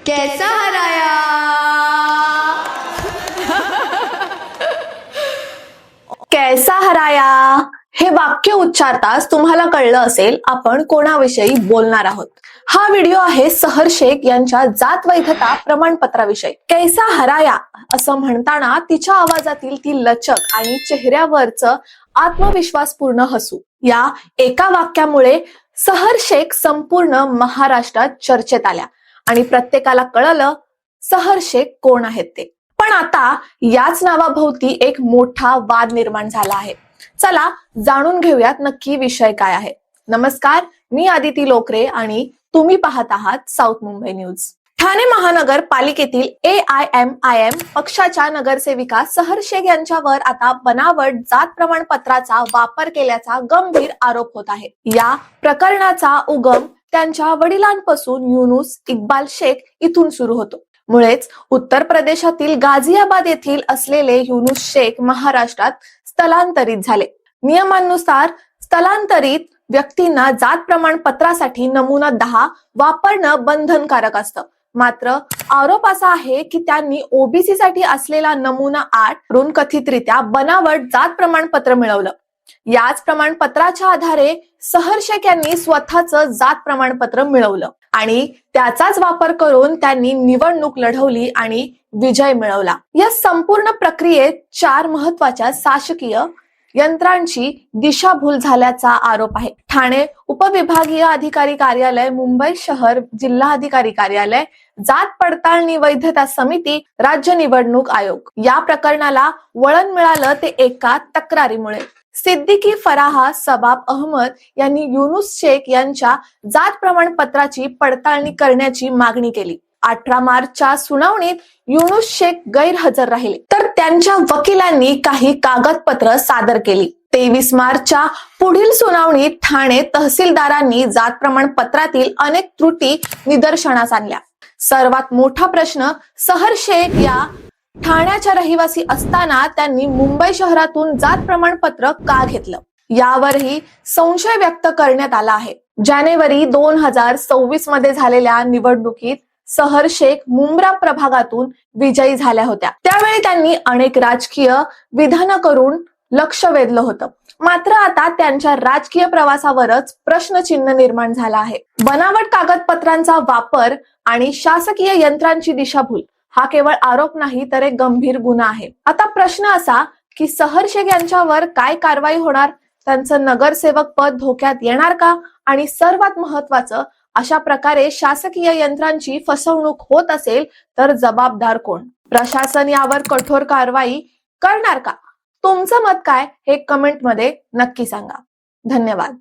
कैसा हराया? कैसा हराया हे वाक्य उच्चारताच तुम्हाला कळलं असेल आपण कोणाविषयी बोलणार आहोत. हा व्हिडिओ आहे सहर शेख यांच्या जात वैधता प्रमाणपत्राविषयी. कैसा हराया असं म्हणताना तिच्या आवाजातील ती लचक आणि चेहऱ्यावरचं आत्मविश्वासपूर्ण हसू या एका वाक्यामुळे सहर शेख संपूर्ण महाराष्ट्रात चर्चेत आल्या आणि प्रत्येकाला कळलं सहर शेख कोण आहेत ते. पण आता याच नावाभोवती एक मोठा वाद निर्माण झाला आहे. चला जाणून घेऊयात नक्की विषय काय आहे. नमस्कार, मी आदिती लोकरे आणि तुम्ही पाहत आहात साऊथ मुंबई न्यूज. ठाणे महानगरपालिकेतील AIMIM पक्षाच्या नगरसेविका सहर शेख यांच्यावर आता बनावट जात प्रमाणपत्राचा वापर केल्याचा गंभीर आरोप होत आहे. या प्रकरणाचा उगम त्यांच्या वडिलांपासून युनुस इक्बाल शेख इथून सुरू होतो. मुळेच उत्तर प्रदेशातील गाझियाबाद येथील असलेले युनुस शेख महाराष्ट्रात स्थलांतरित झाले. नियमानुसार स्थलांतरित व्यक्तींना जात प्रमाणपत्रासाठी नमुना 10 वापरणं बंधनकारक असतं. मात्र आरोप असा आहे की त्यांनी ओबीसी साठी असलेला नमुना 8 वरून कथितरित्या बनावट जात प्रमाणपत्र मिळवलं. याच प्रमाणपत्राच्या आधारे सहर शेख यांनी स्वतःचं जात प्रमाणपत्र मिळवलं आणि त्याचाच वापर करून त्यांनी निवडणूक लढवली आणि विजय मिळवला. या संपूर्ण प्रक्रियेत 4 महत्वाच्या शासकीय यंत्रांची दिशाभूल झाल्याचा आरोप आहे. ठाणे उपविभागीय अधिकारी कार्यालय, मुंबई शहर जिल्हाधिकारी कार्यालय, जात पडताळणी वैधता समिती, राज्य निवडणूक आयोग. या प्रकरणाला वळण मिळालं ते एका तक्रारीमुळे. सिद्दीकी फराहा सबाब अहमद यांनी युनुस शेख यांच्या जात प्रमाणपत्राची पडताळणी करण्याची मागणी केली. 18 मार्चच्या सुनावणीत युनुस शेख गैरहजर राहिले तर त्यांच्या वकिलांनी काही कागदपत्र सादर केली. 23 मार्चच्या पुढील सुनावणीत ठाणे तहसीलदारांनी जात प्रमाणपत्रातील अनेक त्रुटी निदर्शनास आणल्या. सर्वात मोठा प्रश्न, सहर शेख या ठाण्याच्या रहिवासी असताना त्यांनी मुंबई शहरातून जात प्रमाणपत्र का घेतलं यावरही संशय व्यक्त करण्यात आला आहे. जानेवारी 2024 मध्ये झालेल्या निवडणुकीत सहर शेख मुंब्रा प्रभागातून विजयी झाल्या होत्या. त्यावेळी त्यांनी अनेक राजकीय विधानं करून लक्ष वेधलं होतं. मात्र आता त्यांच्या राजकीय प्रवासावरच प्रश्नचिन्ह निर्माण झाला आहे. बनावट कागदपत्रांचा वापर आणि शासकीय यंत्रांची दिशाभूल हा केवळ आरोप नाही तर एक गंभीर गुन्हा आहे. आता प्रश्न असा की सहर शेख यांच्यावर काय कारवाई होणार, त्यांचं नगरसेवक पद धोक्यात येणार का, आणि सर्वात महत्वाचं, अशा प्रकारे शासकीय यंत्रांची फसवणूक होत असेल तर जबाबदार कोण? प्रशासन यावर कठोर कारवाई करणार का? तुमचं मत काय हे कमेंट मध्ये नक्की सांगा. धन्यवाद.